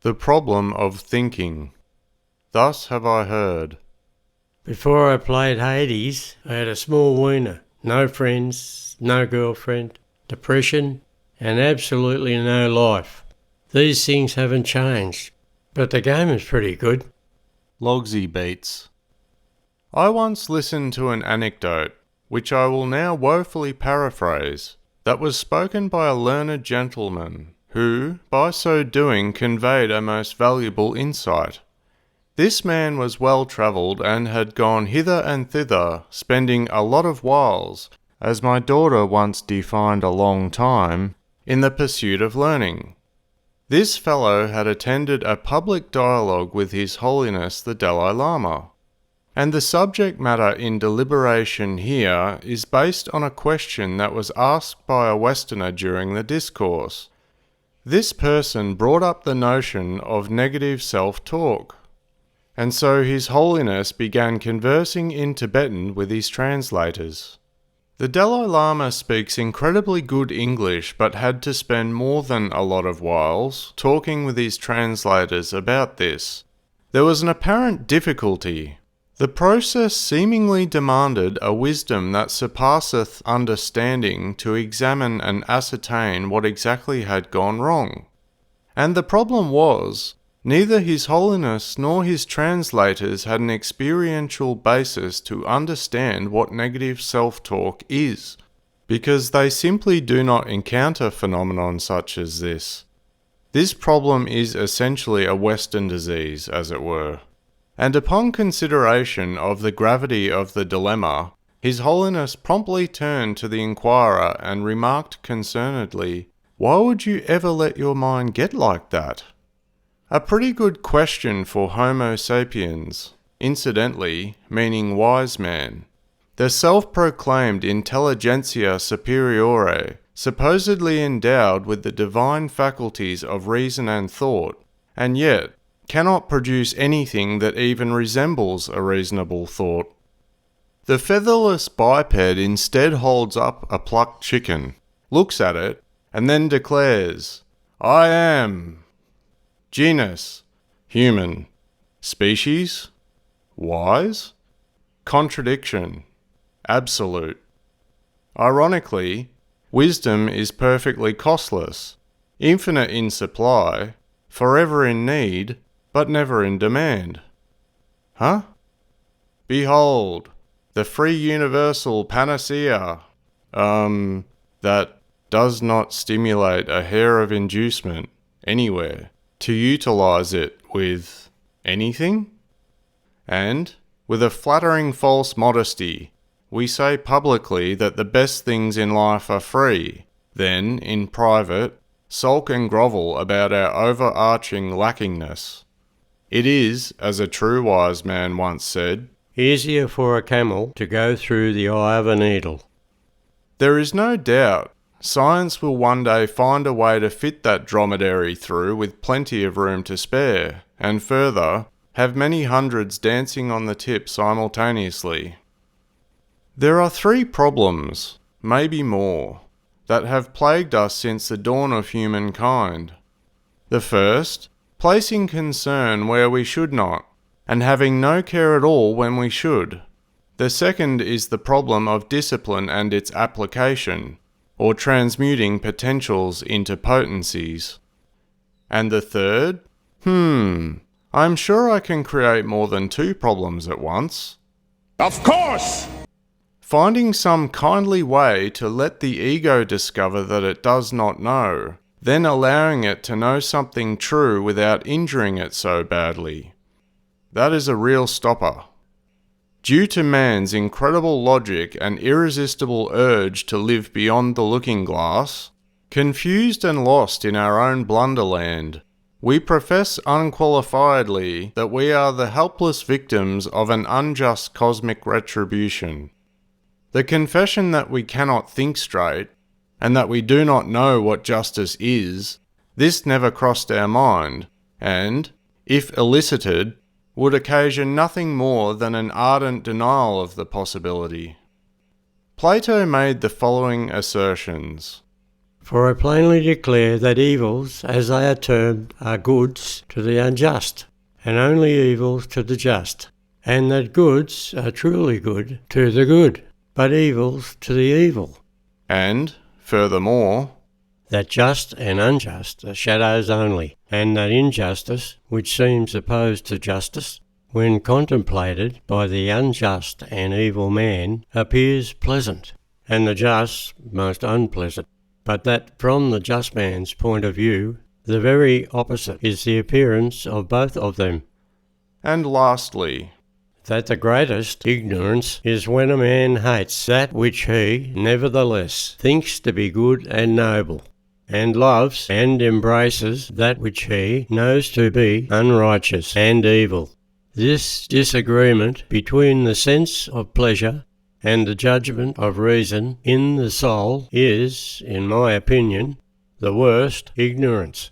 The problem of thinking. Thus have I heard. Before I played Hades, I had a small wiener, no friends, no girlfriend, depression, and absolutely no life. These things haven't changed, but the game is pretty good. Logsy Beats. I once listened to an anecdote, which I will now woefully paraphrase, that was spoken by a learned gentleman, who, by so doing, conveyed a most valuable insight. This man was well travelled and had gone hither and thither, spending a lot of whiles, as my daughter once defined a long time, in the pursuit of learning. This fellow had attended a public dialogue with His Holiness the Dalai Lama, and the subject matter in deliberation here is based on a question that was asked by a Westerner during the discourse. This person brought up the notion of negative self-talk, and so His Holiness began conversing in Tibetan with his translators. The Dalai Lama speaks incredibly good English, but had to spend more than a lot of whiles talking with his translators about this. There was an apparent difficulty. The process seemingly demanded a wisdom that surpasseth understanding to examine and ascertain what exactly had gone wrong. And the problem was, neither His Holiness nor his translators had an experiential basis to understand what negative self-talk is, because they simply do not encounter phenomenon such as this. This problem is essentially a Western disease, as it were. And upon consideration of the gravity of the dilemma, His Holiness promptly turned to the inquirer and remarked concernedly, "Why would you ever let your mind get like that?" A pretty good question for Homo sapiens, incidentally meaning wise man, the self-proclaimed intelligentsia superiore, supposedly endowed with the divine faculties of reason and thought, and yet cannot produce anything that even resembles a reasonable thought. The featherless biped instead holds up a plucked chicken, looks at it, and then declares, "I am." Genus, human. Species, wise. Contradiction, absolute. Ironically, wisdom is perfectly costless, infinite in supply, forever in need, but never in demand. Huh? Behold, the free universal panacea, that does not stimulate a hair of inducement anywhere to utilize it with anything? And, with a flattering false modesty, we say publicly that the best things in life are free, then, in private, sulk and grovel about our overarching lackingness. It is, as a true wise man once said, Easier for a camel to go through the eye of a needle. There is no doubt science will one day find a way to fit that dromedary through with plenty of room to spare, and further, have many hundreds dancing on the tip simultaneously. There are 3 problems, maybe more, that have plagued us since the dawn of humankind. The first, placing concern where we should not, and having no care at all when we should. The second is the problem of discipline and its application, or transmuting potentials into potencies. And the third? I'm sure I can create more than 2 problems at once. Of course! Finding some kindly way to let the ego discover that it does not know, then allowing it to know something true without injuring it so badly. That is a real stopper. Due to man's incredible logic and irresistible urge to live beyond the looking glass, confused and lost in our own blunderland, we profess unqualifiedly that we are the helpless victims of an unjust cosmic retribution. The confession that we cannot think straight, and that we do not know what justice is, this never crossed our mind, and, if elicited, would occasion nothing more than an ardent denial of the possibility. Plato made the following assertions. For I plainly declare that evils, as they are termed, are goods to the unjust, and only evils to the just, and that goods are truly good to the good, but evils to the evil. And, furthermore, that just and unjust are shadows only, and that injustice, which seems opposed to justice, when contemplated by the unjust and evil man, appears pleasant, and the just most unpleasant. But that from the just man's point of view, the very opposite is the appearance of both of them. and lastly, That the greatest ignorance is when a man hates that which he, nevertheless, thinks to be good and noble, and loves and embraces that which he knows to be unrighteous and evil. This disagreement between the sense of pleasure and the judgment of reason in the soul is, in my opinion, the worst ignorance.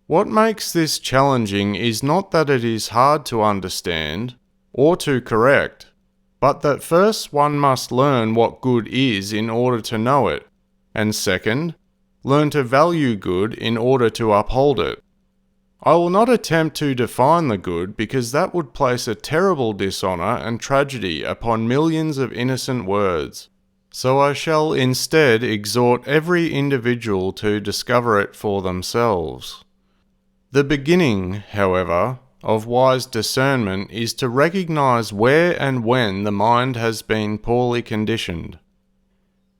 what makes this challenging is not that it is hard to understand or to correct, but that first one must learn what good is in order to know it, and second, learn to value good in order to uphold it. I will not attempt to define the good because that would place a terrible dishonour and tragedy upon millions of innocent words, so I shall instead exhort every individual to discover it for themselves. The beginning, however, of wise discernment is to recognise where and when the mind has been poorly conditioned.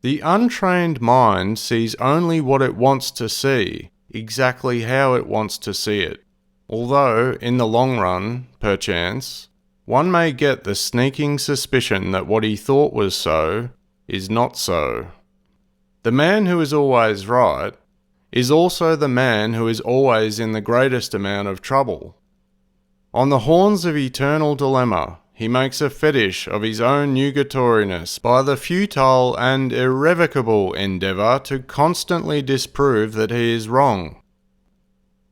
The untrained mind sees only what it wants to see, exactly how it wants to see it, although, in the long run, perchance, one may get the sneaking suspicion that what he thought was so is not so. The man who is always right is also the man who is always in the greatest amount of trouble. On the horns of eternal dilemma, he makes a fetish of his own nugatoriness by the futile and irrevocable endeavour to constantly disprove that he is wrong.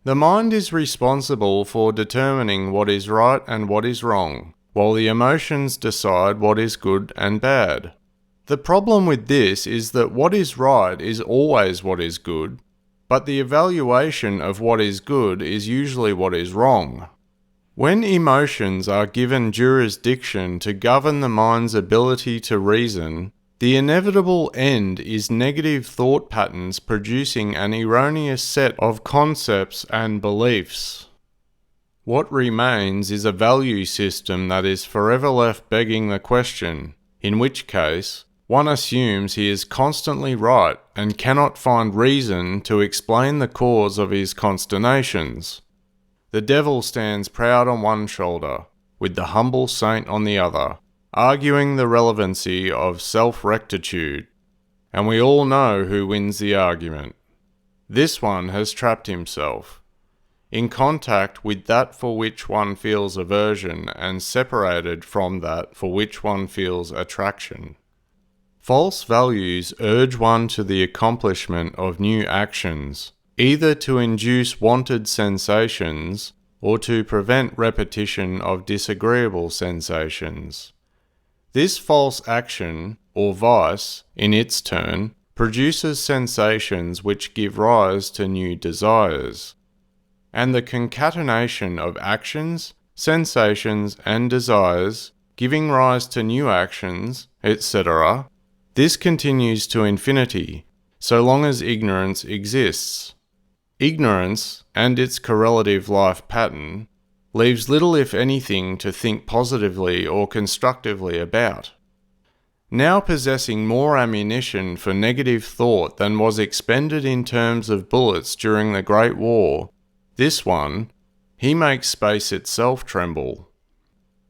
The mind is responsible for determining what is right and what is wrong, while the emotions decide what is good and bad. The problem with this is that what is right is always what is good, but the evaluation of what is good is usually what is wrong. When emotions are given jurisdiction to govern the mind's ability to reason, the inevitable end is negative thought patterns producing an erroneous set of concepts and beliefs. What remains is a value system that is forever left begging the question, in which case, one assumes he is constantly right and cannot find reason to explain the cause of his consternations. The devil stands proud on one shoulder, with the humble saint on the other, arguing the relevancy of self-rectitude, and we all know who wins the argument. This one has trapped himself, in contact with that for which one feels aversion and separated from that for which one feels attraction. False values urge one to the accomplishment of new actions, either to induce wanted sensations or to prevent repetition of disagreeable sensations. This false action, or vice, in its turn, produces sensations which give rise to new desires. And the concatenation of actions, sensations, and desires, giving rise to new actions, etc., this continues to infinity, so long as ignorance exists. Ignorance, and its correlative life pattern, leaves little if anything to think positively or constructively about. Now possessing more ammunition for negative thought than was expended in terms of bullets during the Great War, this one, he makes space itself tremble.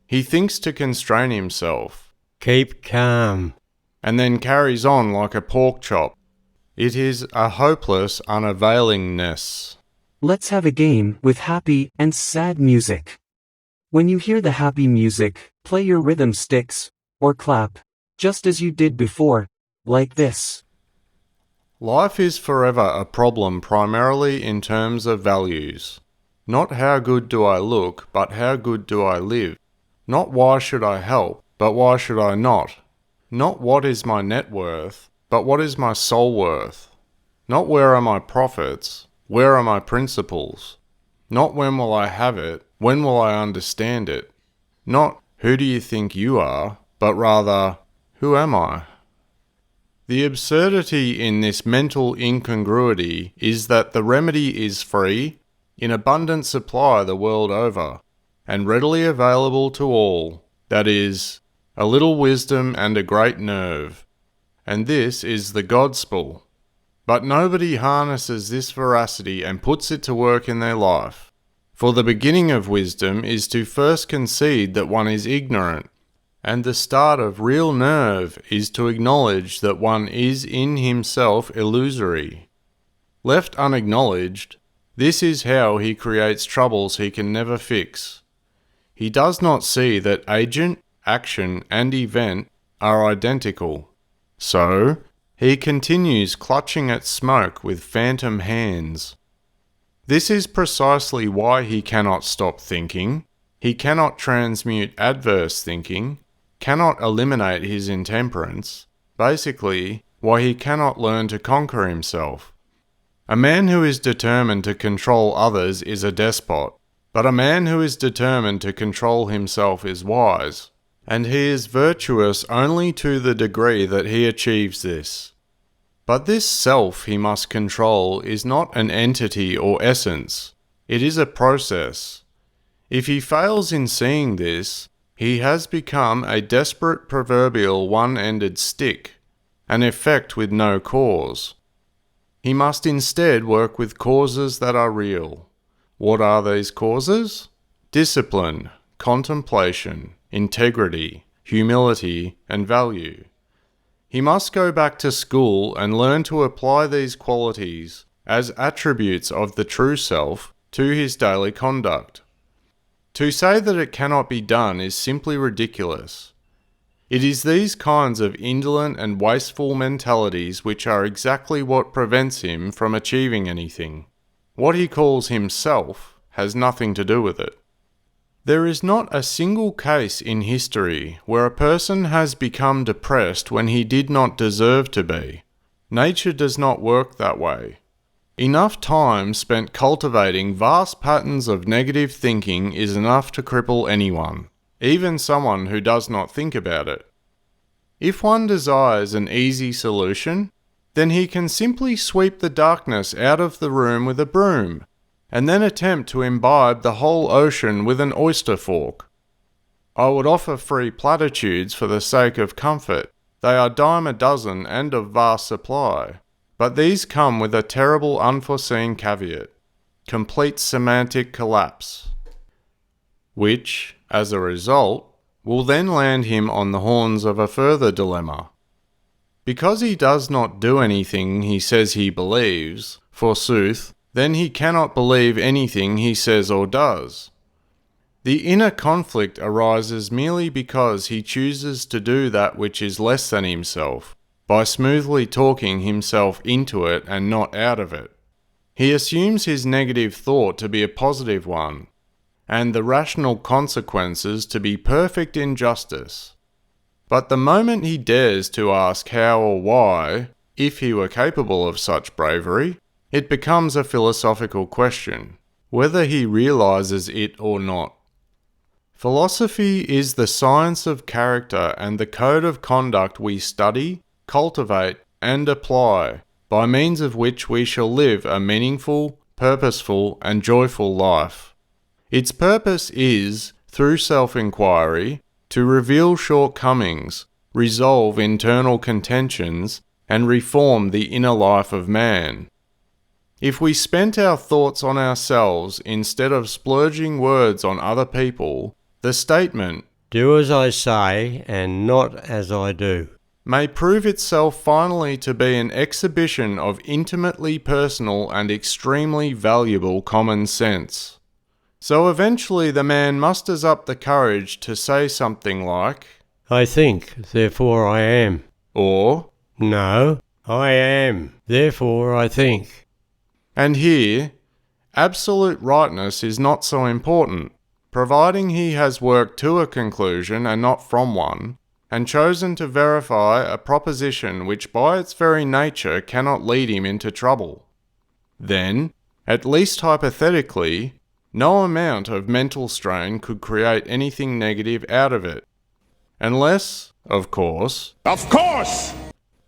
He thinks to constrain himself. Keep calm. And then carries on like a pork chop. It is a hopeless unavailingness. Let's have a game with happy and sad music. When you hear the happy music, play your rhythm sticks, or clap, just as you did before, like this. Life is forever a problem primarily in terms of values. Not how good do I look, but how good do I live. Not why should I help, but why should I not. Not what is my net worth, but what is my soul worth. Not where are my profits, where are my principles? Not when will I have it, when will I understand it? Not who do you think you are, but rather, who am I? The absurdity in this mental incongruity is that the remedy is free, in abundant supply the world over, and readily available to all, that is, a little wisdom and a great nerve, and this is the Godspel. But nobody harnesses this veracity and puts it to work in their life. For the beginning of wisdom is to first concede that one is ignorant, and the start of real nerve is to acknowledge that one is in himself illusory. Left unacknowledged, this is how he creates troubles he can never fix. He does not see that agent, action, and event are identical. So, he continues clutching at smoke with phantom hands. This is precisely why he cannot stop thinking, he cannot transmute adverse thinking, cannot eliminate his intemperance, basically, why he cannot learn to conquer himself. A man who is determined to control others is a despot, but a man who is determined to control himself is wise, and he is virtuous only to the degree that he achieves this. But this self he must control is not an entity or essence, it is a process. If he fails in seeing this, he has become a desperate proverbial one-ended stick, an effect with no cause. He must instead work with causes that are real. What are these causes? Discipline, contemplation, integrity, humility, and value. He must go back to school and learn to apply these qualities as attributes of the true self to his daily conduct. To say that it cannot be done is simply ridiculous. It is these kinds of indolent and wasteful mentalities which are exactly what prevents him from achieving anything. What he calls himself has nothing to do with it. There is not a single case in history where a person has become depressed when he did not deserve to be. Nature does not work that way. Enough time spent cultivating vast patterns of negative thinking is enough to cripple anyone, even someone who does not think about it. If one desires an easy solution, then he can simply sweep the darkness out of the room with a broom, and then attempt to imbibe the whole ocean with an oyster fork. I would offer free platitudes for the sake of comfort. They are dime a dozen and of vast supply. But these come with a terrible unforeseen caveat, complete semantic collapse, which, as a result, will then land him on the horns of a further dilemma. Because he does not do anything he says he believes, forsooth, then he cannot believe anything he says or does. The inner conflict arises merely because he chooses to do that which is less than himself, by smoothly talking himself into it and not out of it. He assumes his negative thought to be a positive one, and the rational consequences to be perfect injustice. But the moment he dares to ask how or why, if he were capable of such bravery, it becomes a philosophical question, whether he realizes it or not. Philosophy is the science of character and the code of conduct we study, cultivate, and apply, by means of which we shall live a meaningful, purposeful, and joyful life. Its purpose is, through self-inquiry, to reveal shortcomings, resolve internal contentions, and reform the inner life of man. If we spent our thoughts on ourselves instead of splurging words on other people, the statement, "Do as I say and not as I do," may prove itself finally to be an exhibition of intimately personal and extremely valuable common sense. So eventually the man musters up the courage to say something like, "I think, therefore I am." or, "No, I am, therefore I think." and here, absolute rightness is not so important, providing he has worked to a conclusion and not from one, and chosen to verify a proposition which by its very nature cannot lead him into trouble, then, at least hypothetically, no amount of mental strain could create anything negative out of it. Unless, of course,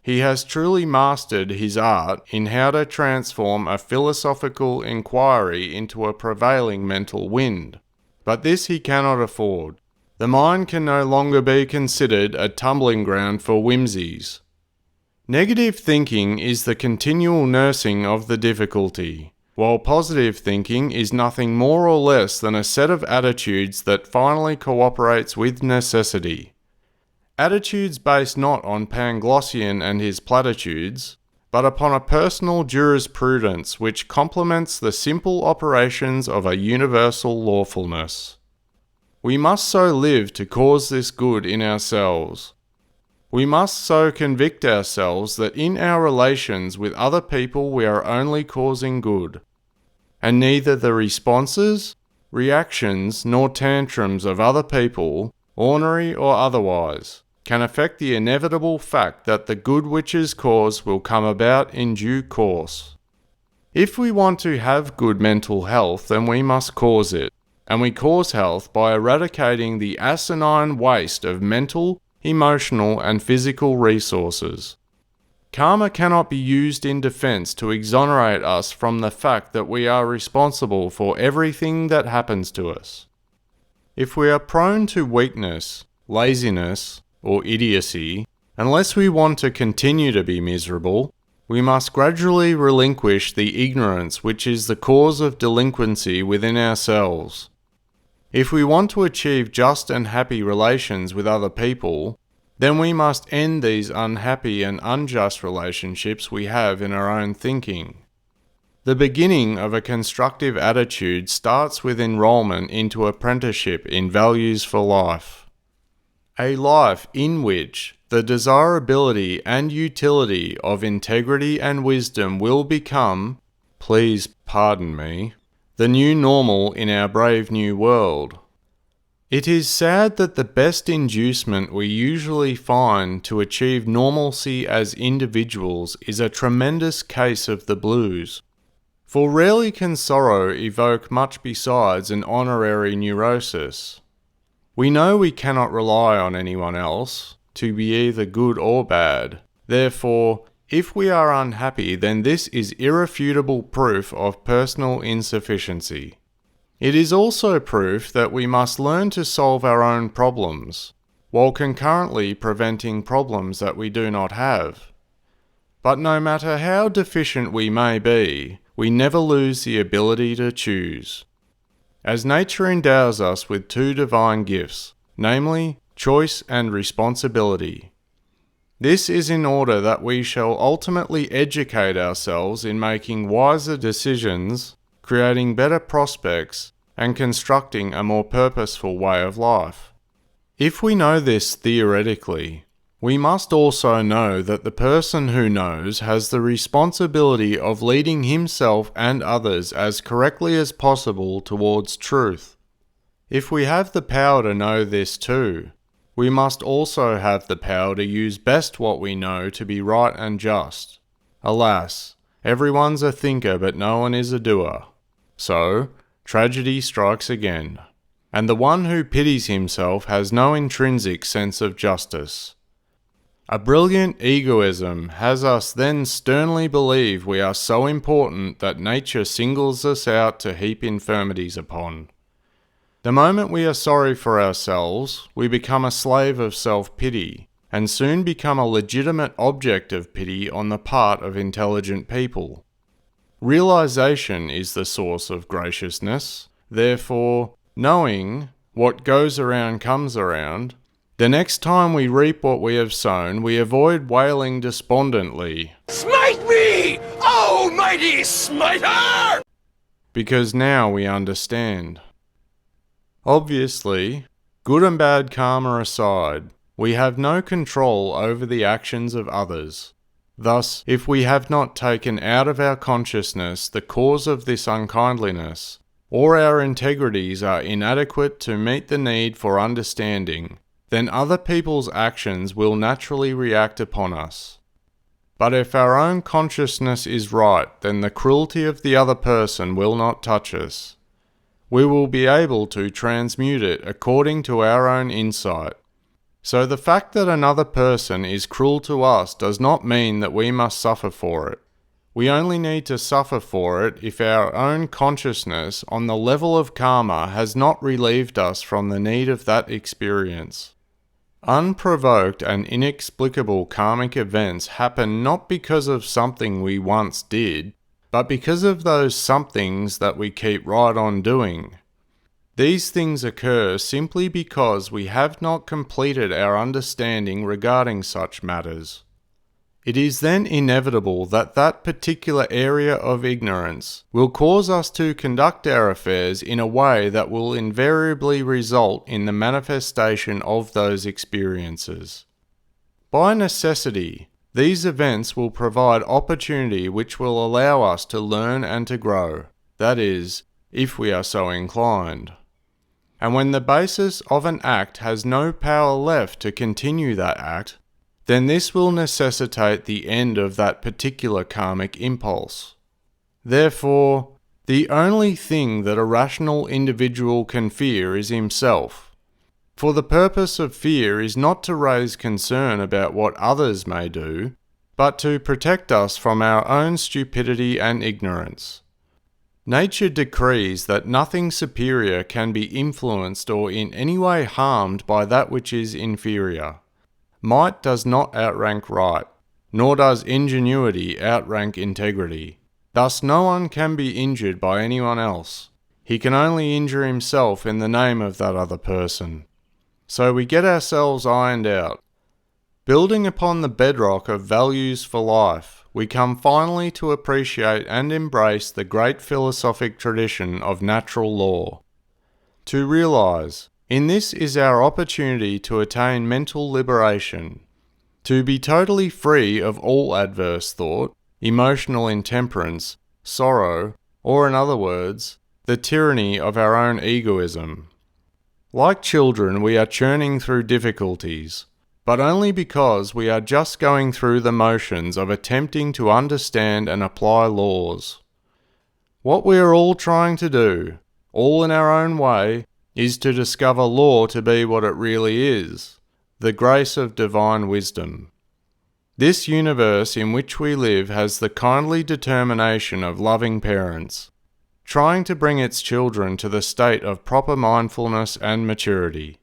he has truly mastered his art in how to transform a philosophical inquiry into a prevailing mental wind. But this he cannot afford. The mind can no longer be considered a tumbling ground for whimsies. Negative thinking is the continual nursing of the difficulty, while positive thinking is nothing more or less than a set of attitudes that finally cooperates with necessity. Attitudes based not on Panglossian and his platitudes, but upon a personal jurisprudence which complements the simple operations of a universal lawfulness. We must so live to cause this good in ourselves. We must so convict ourselves that in our relations with other people we are only causing good, and neither the responses, reactions, nor tantrums of other people, ornery or otherwise, can affect the inevitable fact that the good which is caused will come about in due course. If we want to have good mental health, then we must cause it, and we cause health by eradicating the asinine waste of mental, emotional, and physical resources. Karma cannot be used in defense to exonerate us from the fact that we are responsible for everything that happens to us. If we are prone to weakness, laziness, or idiocy, unless we want to continue to be miserable, we must gradually relinquish the ignorance which is the cause of delinquency within ourselves. If we want to achieve just and happy relations with other people, then we must end these unhappy and unjust relationships we have in our own thinking. The beginning of a constructive attitude starts with enrollment into apprenticeship in values for life. A life in which the desirability and utility of integrity and wisdom will become, please pardon me, the new normal in our brave new world. It is sad that the best inducement we usually find to achieve normalcy as individuals is a tremendous case of the blues. For rarely can sorrow evoke much besides an honorary neurosis. We know we cannot rely on anyone else to be either good or bad. Therefore, if we are unhappy, then this is irrefutable proof of personal insufficiency. It is also proof that we must learn to solve our own problems, while concurrently preventing problems that we do not have. But no matter how deficient we may be, we never lose the ability to choose. As nature endows us with two divine gifts, namely, choice and responsibility. This is in order that we shall ultimately educate ourselves in making wiser decisions, creating better prospects, and constructing a more purposeful way of life. If we know this theoretically, we must also know that the person who knows has the responsibility of leading himself and others as correctly as possible towards truth. If we have the power to know this too, we must also have the power to use best what we know to be right and just. Alas, everyone's a thinker but no one is a doer. So, tragedy strikes again, and the one who pities himself has no intrinsic sense of justice. A brilliant egoism has us then sternly believe we are so important that nature singles us out to heap infirmities upon. The moment we are sorry for ourselves, we become a slave of self-pity, and soon become a legitimate object of pity on the part of intelligent people. Realization is the source of graciousness. Therefore, knowing what goes around comes around, the next time we reap what we have sown, we avoid wailing despondently, Smite me, almighty smiter! Because now we understand. Obviously, good and bad karma aside, we have no control over the actions of others. Thus, if we have not taken out of our consciousness the cause of this unkindliness, or our integrities are inadequate to meet the need for understanding, then other people's actions will naturally react upon us. But if our own consciousness is right, then the cruelty of the other person will not touch us. We will be able to transmute it according to our own insight. So the fact that another person is cruel to us does not mean that we must suffer for it. We only need to suffer for it if our own consciousness on the level of karma has not relieved us from the need of that experience. Unprovoked and inexplicable karmic events happen not because of something we once did, but because of those somethings that we keep right on doing. These things occur simply because we have not completed our understanding regarding such matters. It is then inevitable that that particular area of ignorance will cause us to conduct our affairs in a way that will invariably result in the manifestation of those experiences. By necessity, these events will provide opportunity which will allow us to learn and to grow, that is, if we are so inclined. And when the basis of an act has no power left to continue that act, then this will necessitate the end of that particular karmic impulse. Therefore, the only thing that a rational individual can fear is himself. For the purpose of fear is not to raise concern about what others may do, but to protect us from our own stupidity and ignorance. Nature decrees that nothing superior can be influenced or in any way harmed by that which is inferior. Might does not outrank right, nor does ingenuity outrank integrity. Thus no one can be injured by anyone else. He can only injure himself in the name of that other person. So we get ourselves ironed out. Building upon the bedrock of values for life, we come finally to appreciate and embrace the great philosophic tradition of natural law. To realize, in this is our opportunity to attain mental liberation, to be totally free of all adverse thought, emotional intemperance, sorrow, or in other words, the tyranny of our own egoism. Like children, we are churning through difficulties, but only because we are just going through the motions of attempting to understand and apply laws. What we are all trying to do, all in our own way, is to discover law to be what it really is, the grace of divine wisdom. This universe in which we live has the kindly determination of loving parents, trying to bring its children to the state of proper mindfulness and maturity.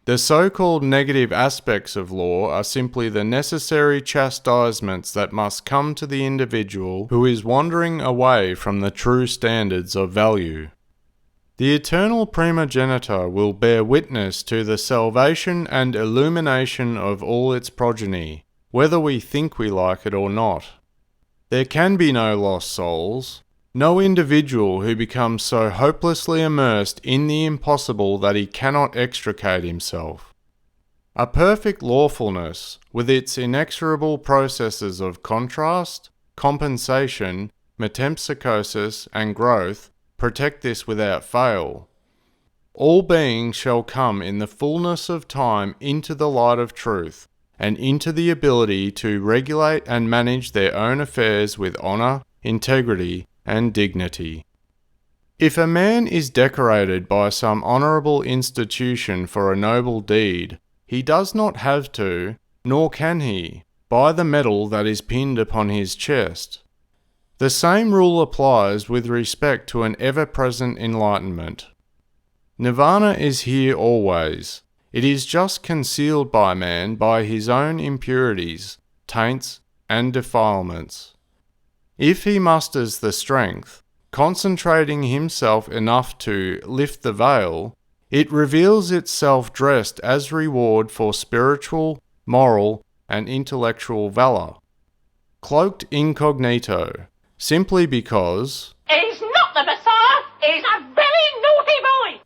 The so-called negative aspects of law are simply the necessary chastisements that must come to the individual who is wandering away from the true standards of value. The eternal primogenitor will bear witness to the salvation and illumination of all its progeny, whether we think we like it or not. There can be no lost souls, no individual who becomes so hopelessly immersed in the impossible that he cannot extricate himself. A perfect lawfulness, with its inexorable processes of contrast, compensation, metempsychosis, and growth, protect this without fail. All beings shall come in the fullness of time into the light of truth, and into the ability to regulate and manage their own affairs with honour, integrity, and dignity. If a man is decorated by some honourable institution for a noble deed, he does not have to, nor can he, buy the medal that is pinned upon his chest. The same rule applies with respect to an ever-present enlightenment. Nirvana is here always. It is just concealed by man by his own impurities, taints, and defilements. If he musters the strength, concentrating himself enough to lift the veil, it reveals itself dressed as reward for spiritual, moral, and intellectual valour. Cloaked incognito, simply because he's not the Messiah, he's a very naughty boy.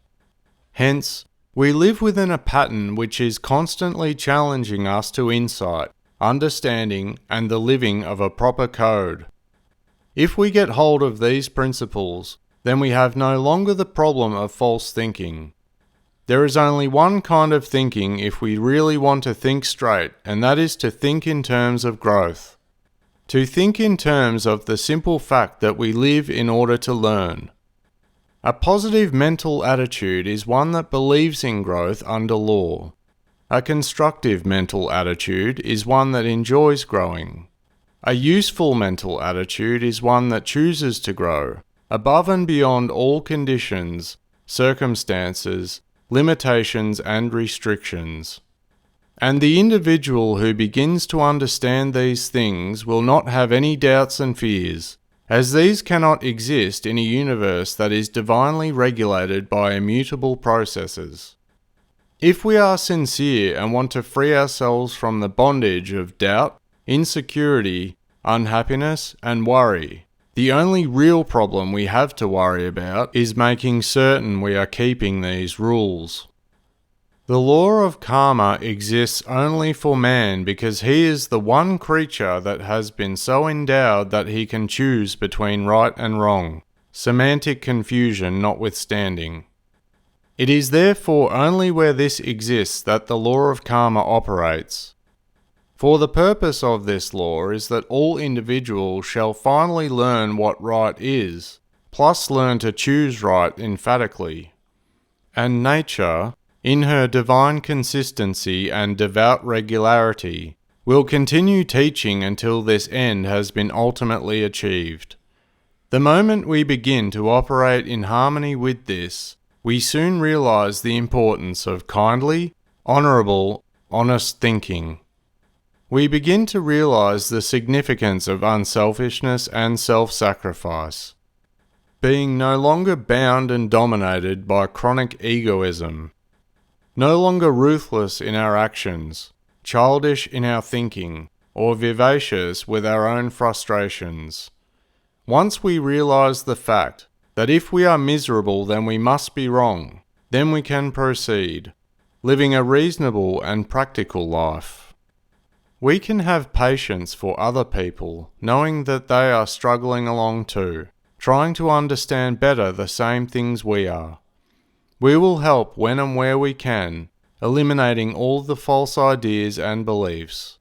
Hence, we live within a pattern which is constantly challenging us to insight, understanding, and the living of a proper code. If we get hold of these principles, then we have no longer the problem of false thinking. There is only one kind of thinking if we really want to think straight, and that is to think in terms of growth. To think in terms of the simple fact that we live in order to learn. A positive mental attitude is one that believes in growth under law. A constructive mental attitude is one that enjoys growing. A useful mental attitude is one that chooses to grow, above and beyond all conditions, circumstances, limitations and restrictions. And the individual who begins to understand these things will not have any doubts and fears, as these cannot exist in a universe that is divinely regulated by immutable processes. If we are sincere and want to free ourselves from the bondage of doubt, insecurity, unhappiness, and worry, the only real problem we have to worry about is making certain we are keeping these rules. The law of karma exists only for man because he is the one creature that has been so endowed that he can choose between right and wrong, semantic confusion notwithstanding. It is therefore only where this exists that the law of karma operates. For the purpose of this law is that all individuals shall finally learn what right is, plus learn to choose right emphatically. And nature, in her divine consistency and devout regularity, will continue teaching until this end has been ultimately achieved. The moment we begin to operate in harmony with this, we soon realize the importance of kindly, honourable, honest thinking. We begin to realize the significance of unselfishness and self-sacrifice. Being no longer bound and dominated by chronic egoism. No longer ruthless in our actions, childish in our thinking, or vivacious with our own frustrations. Once we realize the fact that if we are miserable then we must be wrong, then we can proceed, living a reasonable and practical life. We can have patience for other people, knowing that they are struggling along too, trying to understand better the same things we are. We will help when and where we can, eliminating all the false ideas and beliefs.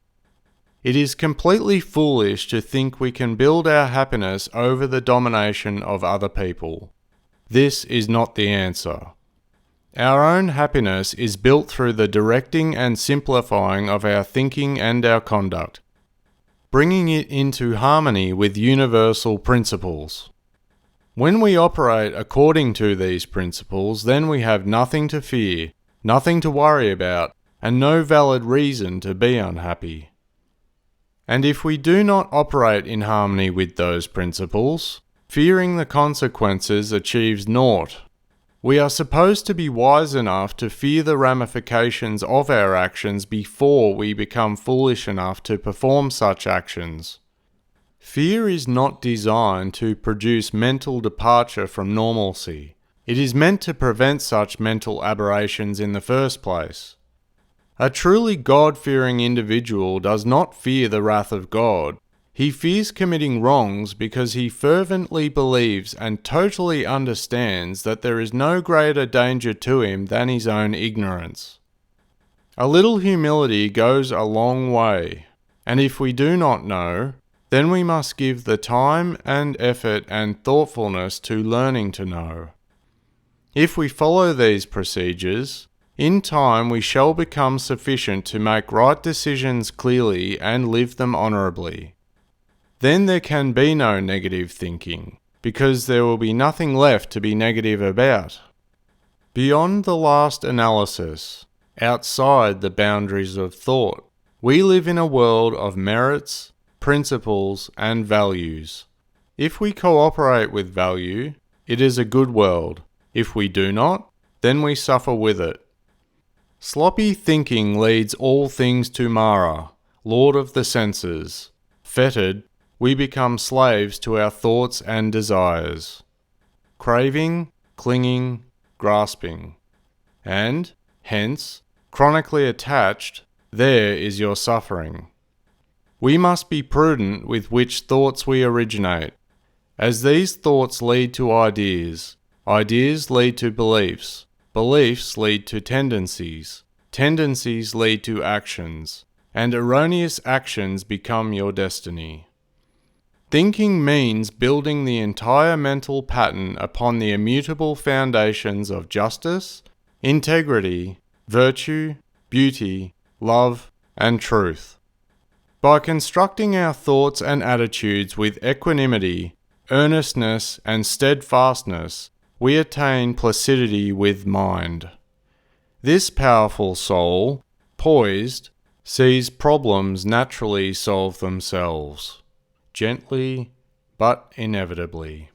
It is completely foolish to think we can build our happiness over the domination of other people. This is not the answer. Our own happiness is built through the directing and simplifying of our thinking and our conduct, bringing it into harmony with universal principles. When we operate according to these principles, then we have nothing to fear, nothing to worry about, and no valid reason to be unhappy. And if we do not operate in harmony with those principles, fearing the consequences achieves naught. We are supposed to be wise enough to fear the ramifications of our actions before we become foolish enough to perform such actions. Fear is not designed to produce mental departure from normalcy. It is meant to prevent such mental aberrations in the first place. A truly God-fearing individual does not fear the wrath of God. He fears committing wrongs because he fervently believes and totally understands that there is no greater danger to him than his own ignorance. A little humility goes a long way, and if we do not know, then we must give the time and effort and thoughtfulness to learning to know. If we follow these procedures, in time we shall become sufficient to make right decisions clearly and live them honourably. Then there can be no negative thinking, because there will be nothing left to be negative about. Beyond the last analysis, outside the boundaries of thought, we live in a world of merits, principles, and values. If we cooperate with value, it is a good world. If we do not, then we suffer with it. Sloppy thinking leads all things to Mara, Lord of the senses. Fettered, we become slaves to our thoughts and desires. Craving, clinging, grasping. And, hence, chronically attached, there is your suffering. We must be prudent with which thoughts we originate, as these thoughts lead to ideas, ideas lead to beliefs, Beliefs lead to tendencies. Tendencies lead to actions, and erroneous actions become your destiny. Thinking means building the entire mental pattern upon the immutable foundations of justice, integrity, virtue, beauty, love, and truth. By constructing our thoughts and attitudes with equanimity, earnestness, and steadfastness, we attain placidity with mind. This powerful soul, poised, sees problems naturally solve themselves, gently but inevitably.